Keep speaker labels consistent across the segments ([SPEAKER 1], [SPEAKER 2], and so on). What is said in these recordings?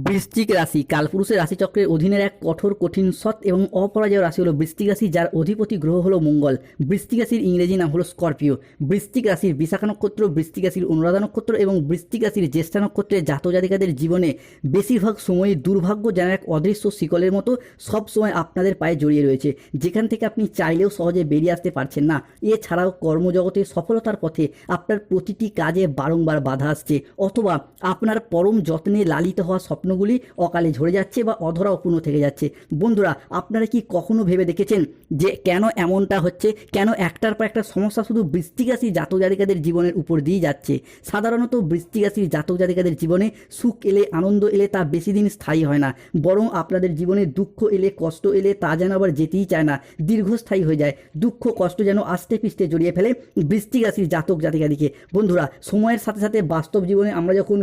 [SPEAKER 1] বৃশ্চিক রাশি কালপুরুষের রাশিচক্রের অধীনের এক কঠোর কঠিন সৎ এবং অপরাজেয় রাশি হলো বৃশ্চিক রাশি, যার অধিপতি গ্রহ হলো মঙ্গল। বৃশ্চিক রাশির ইংরেজি নাম হলো স্করপিও। বৃশ্চিক রাশির বিশাখা নক্ষত্র, বৃশ্চিক রাশির অনুরাধা নক্ষত্র এবং বৃশ্চিক রাশির জ্যেষ্ঠা নক্ষত্রের জাতক জাতিকাদের জীবনে বেশিরভাগ সময়ই দুর্ভাগ্য যেন এক অদৃশ্য শিকলের মতো সব সময় আপনাদের পায়ে জড়িয়ে রয়েছে, যেখান থেকে আপনি চাইলেও সহজে বেরিয়ে আসতে পারছেন না। এছাড়াও কর্মজগতে সফলতার পথে আপনার প্রতিটি কাজে বারংবার বাধা আসছে, অথবা আপনার পরম যত্নে লালিত হওয়া স্বপ্নগুলি অকালে ঝরে যাচ্ছে বা অধরা অপূর্ণ থেকে যাচ্ছে। বন্ধুরা, আপনারা কি কখনো ভেবে দেখেছেন যে কেন এমনটা হচ্ছে? কেন একটার পর একটা সমস্যা শুধু বৃশ্চিক রাশির জাতক জাতিকাদের জীবনের উপর দিয়ে যাচ্ছে? সাধারণত বৃশ্চিক রাশির জাতক জাতিকাদের জীবনে সুখ এলে, আনন্দ এলে তা বেশি দিন স্থায়ী হয় না, বরং আপনাদের জীবনে দুঃখ এলে, কষ্ট এলে তা যেন আবার যেতেই চায় না, দীর্ঘস্থায়ী হয়ে যায়। দুঃখ কষ্ট যেন আস্তে পিষ্টে জড়িয়ে ফেলে বৃশ্চিক রাশির জাতক জাতিকাদিকে। বন্ধুরা, সময়ের সাথে সাথে বাস্তব জীবনে আমরা যখন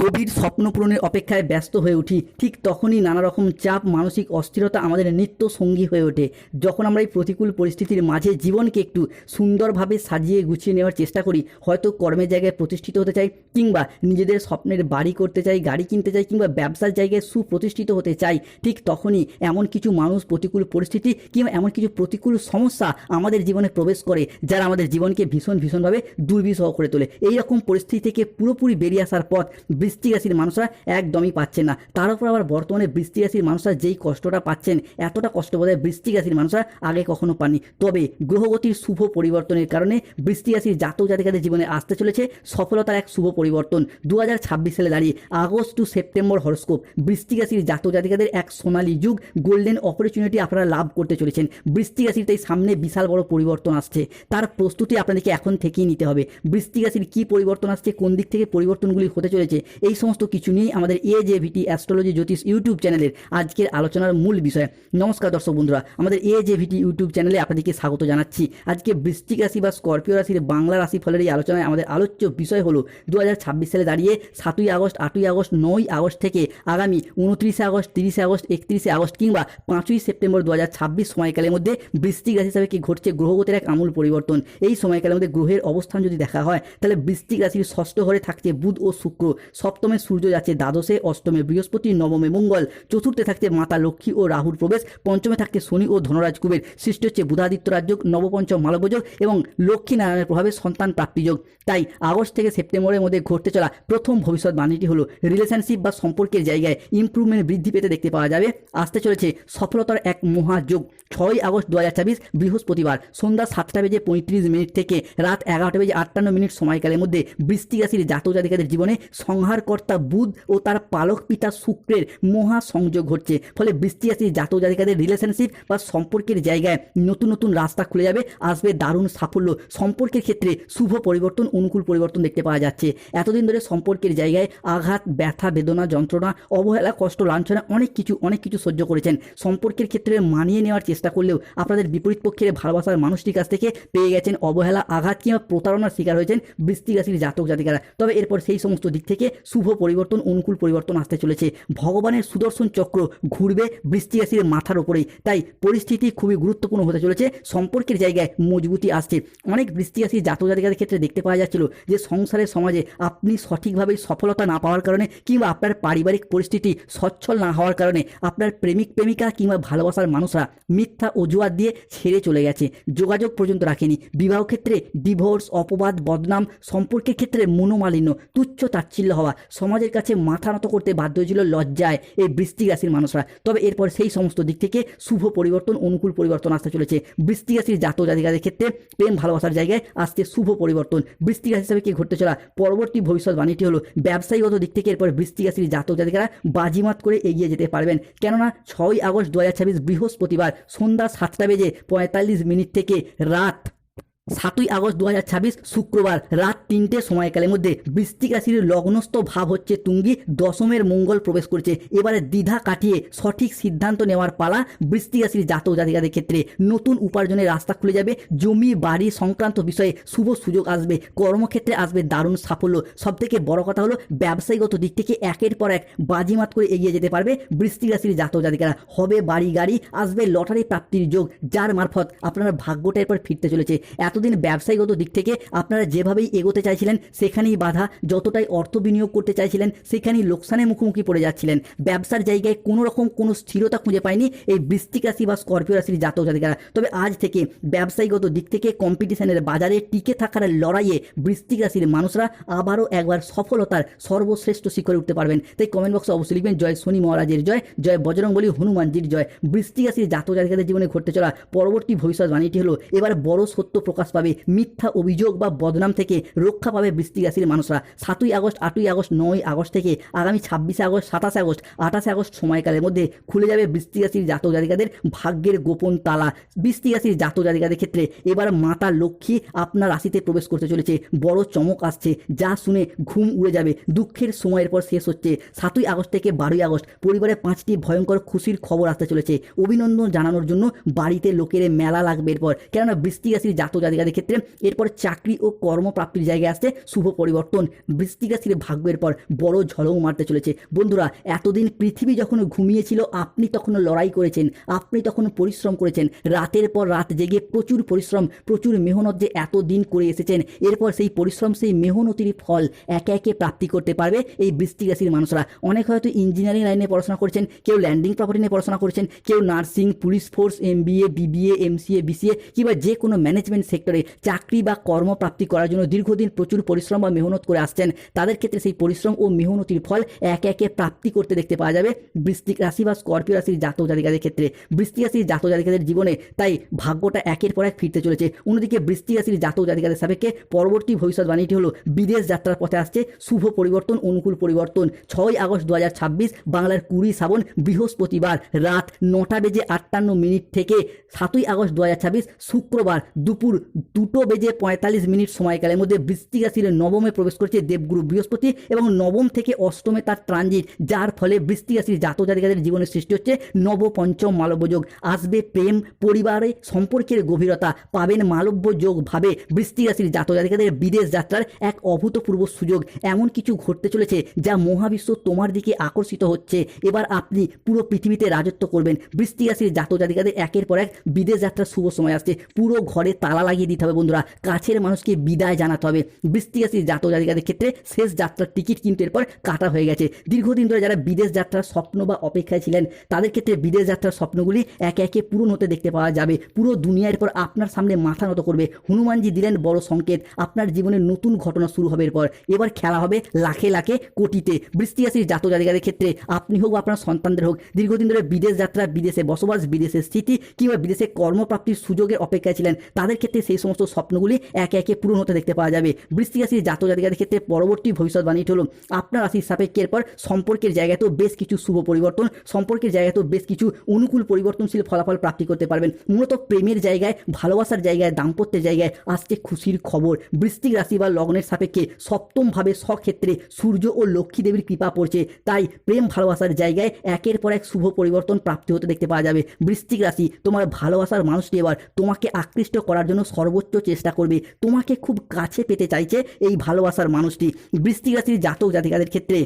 [SPEAKER 1] গভীর স্বপ্ন পূরণের অপেক্ষায় ব্যস্ত হয়ে উঠি, ঠিক তখনই নানা রকম চাপ, মানসিক অস্থিরতা আমাদের নিত্য সঙ্গী হয়ে ওঠে। যখন আমরা এই প্রতিকূল পরিস্থিতির মাঝে জীবনকে একটু সুন্দরভাবে সাজিয়ে গুছিয়ে নেওয়ার চেষ্টা করি, হয়তো কর্মের জায়গায় প্রতিষ্ঠিত হতে চাই, কিংবা নিজেদের স্বপ্নের বাড়ি করতে চাই, গাড়ি কিনতে চাই, কিংবা ব্যবসার জায়গায় সুপ্রতিষ্ঠিত হতে চাই, ঠিক তখনই এমন কিছু মানুষ, প্রতিকূল পরিস্থিতি কিংবা এমন কিছু প্রতিকূল সমস্যা আমাদের জীবনে প্রবেশ করে, যারা আমাদের জীবনকে ভীষণভাবে দুর্বিষহ করে তোলে। এই রকম পরিস্থিতি থেকে পুরোপুরি বেরিয়ে আসার পথ বৃশ্চিক রাশির মানুষরা একদমই পাচ্ছেন না। তার উপর আবার বর্তমানে বৃশ্চিক রাশির মানুষরা যেই কষ্টটা পাচ্ছেন, এতটা কষ্ট বোধহয় বৃশ্চিক রাশির মানুষরা আগে কখনো পাননি। তবে গ্রহগতির শুভ পরিবর্তনের কারণে বৃশ্চিক রাশির জাতক জাতিকাদের জীবনে আসতে চলেছে সফলতার এক শুভ পরিবর্তন। 2026 সালে দাঁড়িয়ে আগস্ট টু সেপ্টেম্বর হরস্কোপ, বৃশ্চিক রাশির জাতক জাতিকাদের এক সোনালী যুগ, গোল্ডেন অপরচুনিটি আপনারা লাভ করতে চলেছেন। বৃশ্চিক রাশির তাই সামনে বিশাল বড় পরিবর্তন আসছে, তার প্রস্তুতি আপনাদেরকে এখন থেকেই নিতে হবে। বৃশ্চিক রাশির কী পরিবর্তন আসছে, কোন দিক থেকে পরিবর্তনগুলি হতে চলেছে, এই সমস্ত কিছু নিয়েই আমাদের AJVT অ্যাস্ট্রোলজি জ্যোতিষ ইউটিউব চ্যানেলের আজকের আলোচনার মূল বিষয়। নমস্কার দর্শক বন্ধুরা, আমাদের AJVT ইউটিউব চ্যানেলে আপনাদেরকে স্বাগত জানাচ্ছি। আজকে বৃশ্চিক রাশি বা স্করপিও রাশির বাংলা রাশিফলের এই আলোচনায় আমাদের আলোচ্য বিষয় হলো 2026 সালে দাঁড়িয়ে 7ই আগস্ট, 8ই আগস্ট, 9ই আগস্ট থেকে আগামী 29শে আগস্ট, 30শে আগস্ট, 31শে আগস্ট কিংবা 5ই সেপ্টেম্বর 2026 সময়কালের মধ্যে বৃশ্চিক রাশি হিসাবে কি ঘটছে গ্রহগতির এক আমূল পরিবর্তন। এই সময়কালের মধ্যে গ্রহের অবস্থান যদি দেখা হয়, তাহলে বৃশ্চিক রাশির ষষ্ঠ ঘরে থাকছে বুধ ও শুক্র, সপ্তমে সূর্য যাচ্ছে দ্বাদশে, অষ্টমে বৃহস্পতি, নবমে মঙ্গল, চতুর্থে থাকছে মাতা লক্ষ্মী ও রাহুর প্রবেশ, পঞ্চমে থাকছে শনি ও ধনরাজ কুবের, সৃষ্টি হচ্ছে বুধাদিত্য রাজযোগ, নবপঞ্চম মালব্যযোগ এবং লক্ষ্মী নারায়ণের প্রভাবে সন্তান প্রাপ্তি যোগ। তাই আগস্ট থেকে সেপ্টেম্বরের মধ্যে ঘটতে চলা প্রথম ভবিষ্যৎবাণীটি হলো রিলেশনশিপ বা সম্পর্কের জায়গায় ইমপ্রুভমেন্ট বৃদ্ধি পেতে দেখতে পাওয়া যাবে। আসতে চলেছে সফলতার এক মহাযোগ। 6ই আগস্ট 2026 বৃহস্পতিবার সন্ধ্যা 7:35 থেকে রাত 11:58 সময়কালের মধ্যে বৃশ্চিক রাশির জাতক জাতিকাদের জীবনে সংহারকর্তা বুধ ও তার পালক পিতা শুক্রের মহা সংযোগ ঘটছে। ফলে বৃশ্চিক রাশির জাতক জাতিকাদের রিলেশনশিপ বা সম্পর্কের জায়গায় নতুন নতুন রাস্তা খুলে যাবে, আসবে দারুণ সাফল্য, সম্পর্কের ক্ষেত্রে শুভ পরিবর্তন, অনুকূল পরিবর্তন দেখতে পাওয়া যাচ্ছে। এতদিন ধরে সম্পর্কের জায়গায় আঘাত, ব্যথা, বেদনা, যন্ত্রণা, অবহেলা, কষ্ট, লাঞ্ছনা অনেক কিছু সহ্য করেছেন। সম্পর্কের ক্ষেত্রে মানিয়ে নেওয়ার চেষ্টা করলেও আপনাদের বিপরীত পক্ষের ভালোবাসার মানুষটির কাছ থেকে পেয়ে গেছেন অবহেলা, আঘাত কিংবা প্রতারণার শিকার হয়েছেন বৃশ্চিক রাশির জাতক জাতিকারা। তবে এরপর সেই সমস্ত দিক থেকে শুভ পরিবর্তন, অনুকূল পরিবর্তন আসতে চলেছে। ভগবানের সুদর্শন চক্র ঘুরবে বৃশ্চিক রাশির মাথার উপরেই, তাই পরিস্থিতি খুবই গুরুত্বপূর্ণ হতে চলেছে। সম্পর্কের জায়গায় মজবুতি আসছে। অনেক বৃশ্চিক রাশির জাতক জাতিকাদের ক্ষেত্রে দেখতে পাওয়া যাচ্ছিল যে সংসারের সমাজে আপনি সঠিকভাবে সফলতা না পাওয়ার কারণে কিংবা আপনার পারিবারিক পরিস্থিতি সচ্ছল না হওয়ার কারণে আপনার প্রেমিক প্রেমিকা কিংবা ভালোবাসার মানুষরা মিথ্যা অজুহাত দিয়ে ছেড়ে চলে গেছে, যোগাযোগ পর্যন্ত রাখেনি। বিবাহ ক্ষেত্রে ডিভোর্স, অপবাদ, বদনাম, সম্পর্কের ক্ষেত্রে মনোমালিন্য, তুচ্ছ তাচ্ছিল্য হওয়া, সমাজের কাছে মাথা নত করতে বাধ্য হয়েছিল লজ্জায় এই বৃশ্চিক রাশির মানুষরা। তবে এরপর সেই সমস্ত দিক থেকে শুভ পরিবর্তন, অনুকূল পরিবর্তন আসতে চলেছে। বৃশ্চিক রাশির জাতক জাতিকাদের ক্ষেত্রে প্রেম ভালোবাসার জায়গায় আসছে শুভ পরিবর্তন। বৃশ্চিক রাশি হিসাবে কি ঘটতে চলা পরবর্তী ভবিষ্যৎবাণীটি হলো ব্যবসায়িকগত দিক থেকে এরপর বৃশ্চিক রাশির জাতক জাতিকারা বাজিমাত করে এগিয়ে যেতে পারবেন। কেননা 6ই আগস্ট 2026 বৃহস্পতিবার সন্ধ্যা 7:45 থেকে রাত 7ই আগস্ট 2026 শুক্রবার রাত 3টে সময়কালের মধ্যে বৃশ্চিক রাশির লগ্নস্থ ভাব হচ্ছে তুঙ্গি, দশমের মঙ্গল প্রবেশ করছে। এবারে দ্বিধা কাটিয়ে সঠিক সিদ্ধান্ত নেওয়ার পালা বৃশ্চিক রাশির জাতক জাতিকাদের ক্ষেত্রে। নতুন উপার্জনের রাস্তা খুলে যাবে, জমি বাড়ি সংক্রান্ত বিষয়ে শুভ সুযোগ আসবে, কর্মক্ষেত্রে আসবে দারুণ সাফল্য। সবথেকে বড় কথা হলো ব্যবসায়িকগত দিক থেকে একের পর এক বাজিমাত করে এগিয়ে যেতে পারবে বৃশ্চিক রাশির জাতক জাতিকারা। হবে বাড়ি গাড়ি, আসবে লটারি প্রাপ্তির যোগ, যার মারফত আপনার ভাগ্যটা এরপর ফিরতে চলেছে। এত এতদিন ব্যবসায়িকগত দিক থেকে আপনারা যেভাবেই এগোতে চাইছিলেন সেখানেই বাধা, যতটাই অর্থ বিনিয়োগ করতে চাইছিলেন সেখানেই লোকসানের মুখোমুখি পড়ে যাচ্ছিলেন। ব্যবসার জায়গায় কোনো রকম কোনো স্থিরতা খুঁজে পায়নি এই বৃশ্চিক রাশি বা স্করপিও রাশির জাতক জাতিকারা। তবে আজ থেকে ব্যবসায়িকগত দিক থেকে কম্পিটিশনের বাজারে টিকে থাকার লড়াইয়ে বৃশ্চিক রাশির মানুষরা আবারও একবার সফলতার সর্বশ্রেষ্ঠ শিখরে উঠতে পারবেন। তাই কমেন্ট বক্সে অবশ্যই লিখবেন জয় শনি মহারাজের জয়, জয় বজরংবলী হনুমানজির জয়। বৃশ্চিক রাশির জাতক জাতিকাদের জীবনে ঘটতে চলা পরবর্তী ভবিষ্যৎবাণীটি হলো এবার বড় সত্য প্রকাশ পাবে, মিথ্যা অভিযোগ বা বদনাম থেকে রক্ষা পাবে বৃশ্চিক রাশির মানুষরা। 7ই আগস্ট, 8ই আগস্ট, 9ই আগস্ট থেকে আগামী 26শে আগস্ট, 27শে আগস্ট, 28শে আগস্ট সময়কালের মধ্যে খুলে যাবে বৃশ্চিক রাশির জাতক জাতিকাদের ভাগ্যের গোপন তালা। বৃশ্চিক রাশির জাতক জাতিকাদের ক্ষেত্রে এবার মাতা লক্ষ্মী আপনার রাশিতে প্রবেশ করতে চলেছে। বড় চমক আসছে যা শুনে ঘুম উড়ে যাবে। দুঃখের সময়ের পর শেষ হচ্ছে। 7ই আগস্ট থেকে 12ই আগস্ট পরিবারে 5টি ভয়ঙ্কর খুশির খবর আসতে চলেছে। অভিনন্দন জানানোর জন্য বাড়িতে লোকের মেলা লাগবে এরপর, কেননা বৃশ্চিক রাশির জাতক জাতিকাদের ক্ষেত্রে এরপর চাকরি ও কর্মপ্রাপ্তির জায়গায় আসছে শুভ পরিবর্তন। বৃশ্চিক রাশির ভাগ্যের পর বড় ঝড়ও মারতে চলেছে। বন্ধুরা, এতদিন পৃথিবী যখন ঘুমিয়েছিল আপনি তখন লড়াই করেছেন, আপনি তখন পরিশ্রম করেছেন, রাতের পর রাত জেগে প্রচুর পরিশ্রম, প্রচুর মেহনত যে এতদিন করে এসেছেন, এরপর সেই পরিশ্রম, সেই মেহনতির ফল একে একে প্রাপ্তি করতে পারবে এই বৃশ্চিক রাশির মানুষরা। অনেক হয়তো ইঞ্জিনিয়ারিং লাইনে পড়াশোনা করছেন, কেউ ল্যান্ডিং প্রপার্টি নিয়ে পড়াশোনা করছেন, কেউ nursing, police force, MBA, BBA, MCA, BCA কিংবা যে কোনো ম্যানেজমেন্ট সেক্টরে চাকরি বা কর্মপ্রাপ্তি করার জন্য দীর্ঘদিন প্রচুর পরিশ্রম বা মেহনত করে আসছেন। তাদের ক্ষেত্রে সেই পরিশ্রম ও মেহনতির ফল একে একে প্রাপ্তি করতে দেখতে পাওয়া যাবে বৃশ্চিক রাশি বা স্করপিও রাশির জাতক জাতিকাদের ক্ষেত্রে। বৃশ্চিক রাশির জাতক জাতিকাদের জীবনে তাই ভাগ্যটা একের পর এক ফিরতে চলেছে। অন্যদিকে বৃশ্চিক রাশির জাতক জাতিকাদের সাপেক্ষে পরবর্তী ভবিষ্যৎবাণীটি হলো বিদেশ যাত্রার পথে আসছে শুভ পরিবর্তন, অনুকূল পরিবর্তন। 6ই আগস্ট 2026 বাংলার 20 শ্রাবণ বৃহস্পতিবার রাত 9:58 থেকে 7ই আগস্ট 2026 শুক্রবার দুপুর 2:45 সময়কালের মধ্যে বৃশ্চিক রাশির নবমে প্রবেশ করছে দেবগুরু বৃহস্পতি এবং নবম থেকে অষ্টমে তার ট্রানজিট, যার ফলে বৃশ্চিক রাশির জাতক জাতিকাদের জীবনে সৃষ্টি হচ্ছে নবপঞ্চম মালব্য যোগ। আসবে প্রেম, পরিবারে সম্পর্কের গভীরতা, পাবেন মালব্য যোগ ভাবে বৃশ্চিক রাশির জাতক জাতিকাদের বিদেশ যাত্রার এক অভূতপূর্ব সুযোগ। এমন কিছু ঘটতে চলেছে যা মহাবিশ্ব তোমার দিকে আকর্ষিত হচ্ছে। এবার আপনি পুরো পৃথিবীতে রাজত্ব করবেন। বৃশ্চিক রাশির জাতক জাতিকাদের একের পর এক বিদেশ যাত্রার শুভ সময় আসছে। পুরো ঘরে তালা লাগিয়ে দিতে হবে বন্ধুরা, কাছের মানুষকে বিদায় জানাতে হবে। বৃশ্চিক রাশির জাতক জাতিকাদের ক্ষেত্রে শেষ যাত্রার টিকিট কিন্তু এরপর কাটা হয়ে গেছে। দীর্ঘদিন ধরে যারা বিদেশ যাত্রার স্বপ্ন বা অপেক্ষায় ছিলেন তাদের ক্ষেত্রে বিদেশ যাত্রার স্বপ্নগুলি একে একে পূরণ হতে দেখতে পাওয়া যাবে। পুরো দুনিয়া এরপর আপনার সামনে মাথা নত করবে। হনুমানজি দিলেন বড় সংকেত, আপনার জীবনে নতুন ঘটনা শুরু হবে এরপর। এবার খেলা হবে লাখে লাখে কোটিতে। বৃশ্চিক রাশির জাতক জাতিকাদের ক্ষেত্রে আপনি হোক বা আপনার সন্তানদের হোক দীর্ঘদিন ধরে বিদেশ যাত্রা, বিদেশে বসবাস, বিদেশে স্থিতি কিংবা বিদেশে কর্মপ্রাপ্তির সুযোগের অপেক্ষায় ছিলেন, তাদের ক্ষেত্রে সেই সমস্ত স্বপ্নগুলি একে একে পূরণ হতে দেখতে পাওয়া যাবে। বৃশ্চিক রাশির জাতক জাতিকাদের ক্ষেত্রে পরবর্তী ভবিষ্যৎবাণীটি হলো আপনার রাশির সাপেক্ষের পর সম্পর্কের জায়গাতেও বেশ কিছু শুভ পরিবর্তন, সম্পর্কের জায়গাতেও বেশ কিছু অনুকূল পরিবর্তনশীল ফলাফল প্রাপ্তি করতে পারবেন। মূলত প্রেমের জায়গায়, ভালোবাসার জায়গায়, দাম্পত্যের জায়গায় আসছে খুশির খবর। বৃশ্চিক রাশি বা লগ্নের সাপেক্ষে সপ্তম ভাবে স্বক্ষেত্রে সূর্য ও লক্ষ্মী দেবীর কৃপা পড়ছে, তাই প্রেম ভালোবাসার জায়গায় একের পর এক শুভ পরিবর্তন প্রাপ্তি হতে দেখতে পাওয়া যাবে। বৃশ্চিক রাশি, তোমার ভালোবাসার মানুষটি এবার তোমাকে আকৃষ্ট করার জন্য সর্বোচ্চ চেষ্টা করবে। তোমাকে খুব কাছে পেতে চাইছে এই ভালোবাসার মানুষটি। বৃশ্চিক রাশির জাতক জাতিকাদের ক্ষেত্রে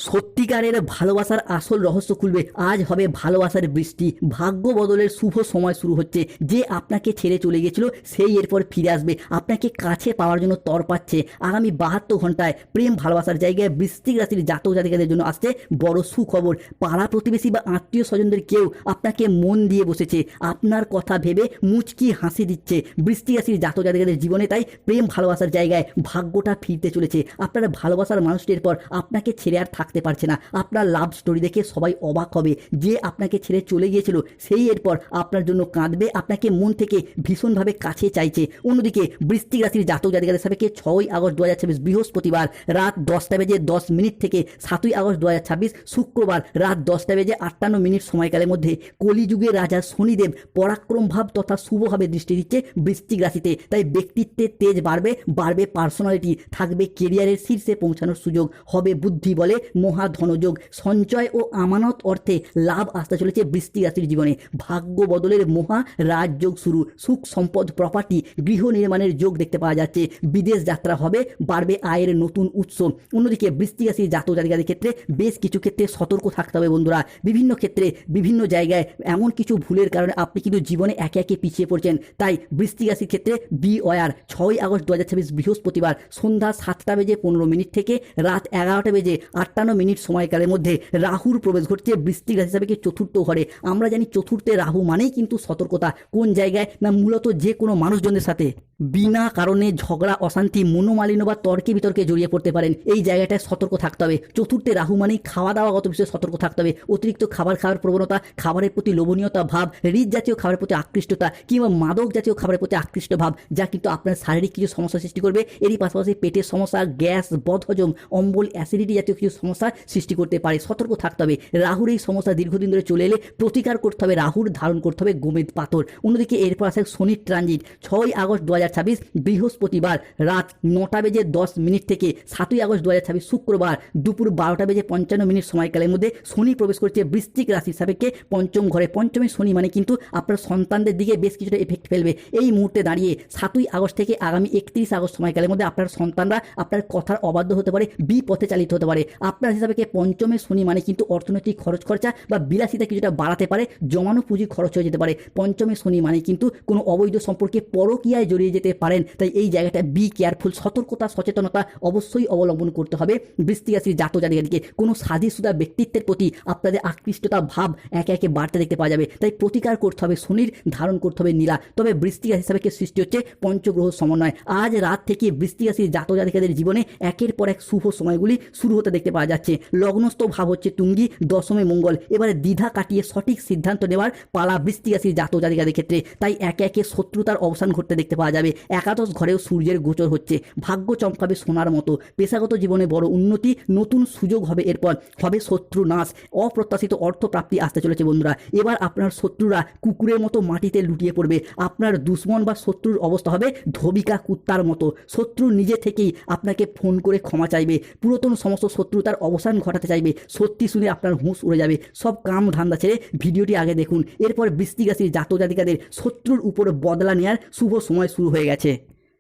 [SPEAKER 1] সত্যিকারের ভালোবাসার আসল রহস্য খুলবে। আজ হবে ভালোবাসার বৃষ্টি, ভাগ্য বদলের শুভ সময় শুরু হচ্ছে। যে আপনাকে ছেড়ে চলে গেছিল সেই এরপর ফিরে আসবে, আপনাকে কাছে পাওয়ার জন্য তরপাচ্ছে। আগামী 72 ঘন্টায় প্রেম ভালোবাসার জায়গায় বৃশ্চিক রাশির জাতক জাতিকাদের জন্য আসছে বড় সুখবর। পাড়া প্রতিবেশী বা আত্মীয় স্বজনদের কেউ আপনাকে মন দিয়ে বসেছে, আপনার কথা ভেবে মুচকি হাসি দিচ্ছে। বৃশ্চিক রাশির জাতক জাতিকাদের জীবনে তাই প্রেম ভালোবাসার জায়গায় ভাগ্যটা ফিরতে চলেছে। আপনার ভালোবাসার মানুষটির পর আপনাকে ছেড়ে আর থাকতে পারছে না। আপনার লাভ স্টোরি দেখে সবাই অবাক হবে। যে আপনাকে ছেড়ে চলে গিয়েছিল সেই এরপর আপনার জন্য কাঁদবে, আপনাকে মন থেকে ভীষণভাবে কাছে চাইছে। অন্যদিকে বৃশ্চিক রাশির জাতক জাতিকাদের সাপেক্ষে 6ই আগস্ট 2026 বৃহস্পতিবার রাত 10:10 থেকে 7ই আগস্ট 2026 শুক্রবার রাত 10:58 সময়কালের মধ্যে কলিযুগের রাজা শনিদেব পরাক্রম ভাব তথা শুভভাবে দৃষ্টি দিচ্ছে বৃশ্চিক রাশিতে। তাই ব্যক্তিত্বের তেজ বাড়বে, বাড়বে পার্সোনালিটি, থাকবে কেরিয়ারের শীর্ষে পৌঁছানোর সুযোগ, হবে বুদ্ধি বলে মহা ধনযোগ, সঞ্চয় ও আমানত অর্থে লাভ আসতে চলেছে বৃশ্চিক রাশির জীবনে। ভাগ্য বদলের মহা রাজযোগ শুরু, সুখ সম্পদ প্রপার্টি গৃহ নির্মাণের যোগ দেখতে পাওয়া যাচ্ছে। বিদেশ যাত্রা হবে, বাড়বে আয়ের নতুন উৎস। অন্যদিকে বৃশ্চিক রাশির জাতক জাতিকাদের ক্ষেত্রে বেশ কিছু ক্ষেত্রে সতর্ক থাকতে হবে বন্ধুরা। বিভিন্ন ক্ষেত্রে বিভিন্ন জায়গায় এমন কিছু ভুলের কারণে আপনি কিন্তু জীবনে একে একে পিছিয়ে পড়ছেন। তাই বৃশ্চিক রাশির ক্ষেত্রে বি ওয়ার 6 আগস্ট 2026 বৃহস্পতিবার সন্ধ্যা 7:15 থেকে রাত 11:58 সময়কালের মধ্যে রাহুর প্রবেশ ঘটছে বৃশ্চিক রাশি হিসাবে চতুর্থ ঘরে। আমরা জানি চতুর্থে রাহু মানেই কিন্তু সতর্কতা। কোন জায়গায় না, মূলত যে কোনো মানুষজনের সাথে বিনা কারণে ঝগড়া, অশান্তি, মনোমালিন্য বা তর্কে বিতর্কে জড়িয়ে পড়তে পারেন। এই জায়গাটায় সতর্ক থাকতে হবে। চতুর্থে রাহু মানেই খাওয়া দাওয়াগত বিষয়ে সতর্ক থাকতে হবে। অতিরিক্ত খাবার খাওয়ার প্রবণতা, খাবারের প্রতি লোভনীয়তা ভাব, রিচ জাতীয় খাবারের প্রতি আকৃষ্টতা কিংবা মাদক জাতীয় খাবারের প্রতি আকৃষ্ট ভাব, যা কিন্তু আপনার শারীরিক কিছু সমস্যা সৃষ্টি করবে। এরই পাশাপাশি পেটের সমস্যা, গ্যাস, বদহজম, অম্বল, অ্যাসিডিটি জাতীয় কিছু সমস্যার সৃষ্টি করতে পারে। সতর্ক থাকতে হবে। রাহুর এই সমস্যা দীর্ঘদিন ধরে চলে এলে প্রতিকার করতে হবে। রাহুর ধারণ করতে হবে গোমেদ পাথর। অন্যদিকে এরপর আসে শনির ট্রানজিট 6 আগস্ট 2026 বৃহস্পতিবার রাত 9:10 থেকে 7 আগস্ট 2026 শুক্রবার দুপুর 12:55 সময়কালের মধ্যে শনি প্রবেশ করছে বৃশ্চিক রাশির সাপেক্ষে পঞ্চম ঘরে। পঞ্চমে শনি মানে কিন্তু আপনার সন্তানদের দিকে বেশ কিছুটা এফেক্ট ফেলবে। এই মুহূর্তে দাঁড়িয়ে 7 আগস্ট থেকে আগামী 31 আগস্ট সময়কালের মধ্যে আপনার সন্তানরা আপনার কথার অবাধ্য হতে পারে, বিপথে চালিত হতে পারে। আপনার হিসাবে পঞ্চমে শনি মানে কিন্তু অর্থনৈতিক খরচ খরচা বা বিলাসিতা কিছুটা বাড়াতে পারে, জমানো পুঁজি খরচ হয়ে যেতে পারে। পঞ্চমে শনি মানে কিন্তু কোনো অবৈধ সম্পর্কে পরকীয়ায় জড়িয়ে যেতে পারেন। তাই এই জায়গাটা বি কেয়ারফুল, সতর্কতা সচেতনতা অবশ্যই অবলম্বন করতে হবে বৃশ্চিক রাশির জাতক জাতিকাদেরকে। কোনো সাধিসুধা ব্যক্তিত্বের প্রতি আপনাদের আকৃষ্টতা ভাব একে একে বাড়তে দেখতে পাওয়া যাবে। তাই প্রতিকার করতে হবে শনির, ধারণ করতে হবে নীলা। তবে বৃশ্চিক রাশি হিসাবে সৃষ্টি হচ্ছে পঞ্চগ্রহ সমন্বয়। আজ রাত থেকে বৃশ্চিক রাশির জাতক জাতিকাদের জীবনে একের পর এক শুভ সময়গুলি শুরু হতে দেখতে পাওয়া যাচ্ছে। লগ্নস্থ ভাব হচ্ছে তুঙ্গি, দশমে মঙ্গল। এবারে দ্বিধা কাটিয়ে সঠিক সিদ্ধান্ত নেওয়ার পালা বৃশ্চিক রাশির জাতক জাতিকাদের ক্ষেত্রে। তাই একে একে শত্রুতার অবসান ঘটতে দেখতে পাওয়া যাবে। একাদশ ঘরেও সূর্যের গোচর হচ্ছে। ভাগ্য চমকাবে সোনার মতো। পেশাগত জীবনে বড় উন্নতি, নতুন সুযোগ হবে। এরপর হবে শত্রু নাশ, অপ্রত্যাশিত অর্থ প্রাপ্তি আসতে চলেছে বন্ধুরা। এবার আপনার শত্রুরা কুকুরের মতো মাটিতে লুটিয়ে পড়বে। আপনার দুশ্মন বা শত্রুর অবস্থা হবে ধোবিকা কুত্তার মতো। শত্রু নিজে থেকেই আপনাকে ফোন করে ক্ষমা চাইবে। পুরাতন সমস্ত শত্রুতার অবসান ঘটাতে চাইবে। সত্যি শুনে আপনার হুঁশ উড়ে যাবে। সব কাম ধান্দা ছেড়ে ভিডিওটি আগে দেখুন। এরপর বৃশ্চিক রাশির জাতক জাতিকাদের শত্রুর উপর বদলা নেওয়ার শুভ সময় শুরু হয়ে গেছে।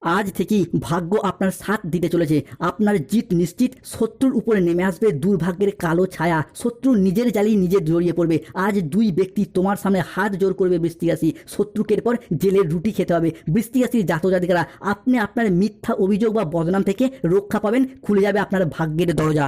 [SPEAKER 1] আজ থেকেই ভাগ্য আপনার সাথ দিতে চলেছে। আপনার জিত নিশ্চিত। শত্রুর উপরে নেমে আসবে দুর্ভাগ্যের কালো ছায়া। শত্রু নিজের জ্বালিয়ে নিজে জড়িয়ে পড়বে। আজ দুই ব্যক্তি তোমার সামনে হাত জোর করবে বৃশ্চিক রাশি। শত্রুকে এরপর জেলের রুটি খেতে হবে। বৃশ্চিক রাশির জাতক জাতিকারা আপনি আপনার মিথ্যা অভিযোগ বা বদনাম থেকে রক্ষা পাবেন। খুলে যাবে আপনার ভাগ্যের দরজা।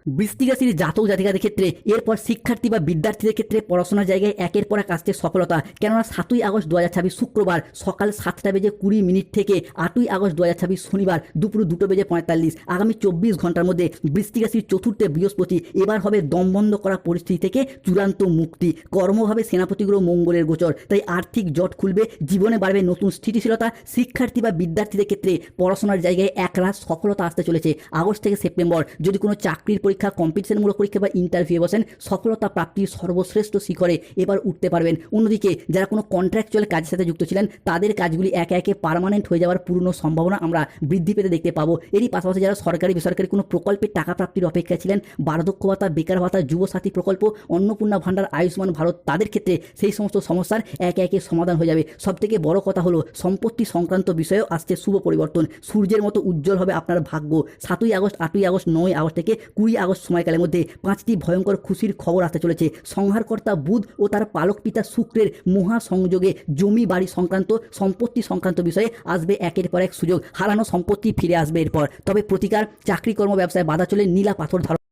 [SPEAKER 1] বৃশ্চিক রাশির জাতক জাতিকাদের ক্ষেত্রে এরপর শিক্ষার্থী বা বিদ্যার্থীদের ক্ষেত্রে পড়াশোনার জায়গায় একের পর এক আসছে সফলতা। কেননা 7 আগস্ট 2026 শুক্রবার সকাল 7:20 থেকে 8 আগস্ট 2026 শনিবার দুপুর 2:45 আগামী 24 ঘন্টার মধ্যে বৃশ্চিক রাশির চতুর্থে বৃহস্পতি এবার হবে দমবন্ধ করা পরিস্থিতি থেকে চূড়ান্ত মুক্তি। কর্মভাবে সেনাপতি গ্রহ মঙ্গলের গোচর। তাই আর্থিক জট খুলবে, জীবনে বাড়বে নতুন স্থিতিশীলতা। শিক্ষার্থী বা বিদ্যার্থীদের ক্ষেত্রে পড়াশোনার জায়গায় একরাশ সফলতা আসতে চলেছে। আগস্ট থেকে সেপ্টেম্বর যদি কোনো চাকরির পরীক্ষা, কম্পিটিশনমূলক পরীক্ষা বা ইন্টারভিউ বসেন, সফলতা প্রাপ্তির সর্বশ্রেষ্ঠ শিখরে এবার উঠতে পারবেন। অন্যদিকে যারা কোনো কন্ট্রাকচুয়াল কাজের সাথে যুক্ত ছিলেন তাদের কাজগুলি একে একে পার্মানেন্ট হয়ে যাওয়ার পূর্ণ সম্ভাবনা আমরা বৃদ্ধি পেতে দেখতে পাবো। এরই পাশাপাশি যারা সরকারি বেসরকারি কোনো প্রকল্পে টাকা প্রাপ্তির অপেক্ষায় ছিলেন, বার্ধক্য ভাতা, বেকার ভাতা, যুবসাথী প্রকল্প, অন্নপূর্ণা ভাণ্ডার, আয়ুষ্মান ভারত, তাদের ক্ষেত্রে সেই সমস্ত সমস্যার একে একে সমাধান হয়ে যাবে। সবথেকে বড় কথা হলো সম্পত্তি সংক্রান্ত বিষয়েও আসছে শুভ পরিবর্তন। সূর্যের মতো উজ্জ্বল হবে আপনার ভাগ্য। 7 আগস্ট, 8 আগস্ট, 9 আগস্ট থেকে 20 আগস্ট সময়কালের মধ্যে 5টি ভয়ঙ্কর খুশির খবর আসতে চলেছে। সংহারকর্তা বুধ ও তার পালক পিতা শুক্রের মহা সংযোগে জমি বাড়ি সংক্রান্ত, সম্পত্তি সংক্রান্ত বিষয়ে আসবে একের পর এক সুযোগ। হারানো সম্পত্তি ফিরে আসবে এরপর। তবে প্রতিকার, চাকরি কর্ম ব্যবসায় বাধা চলে নীলা পাথর ধারণ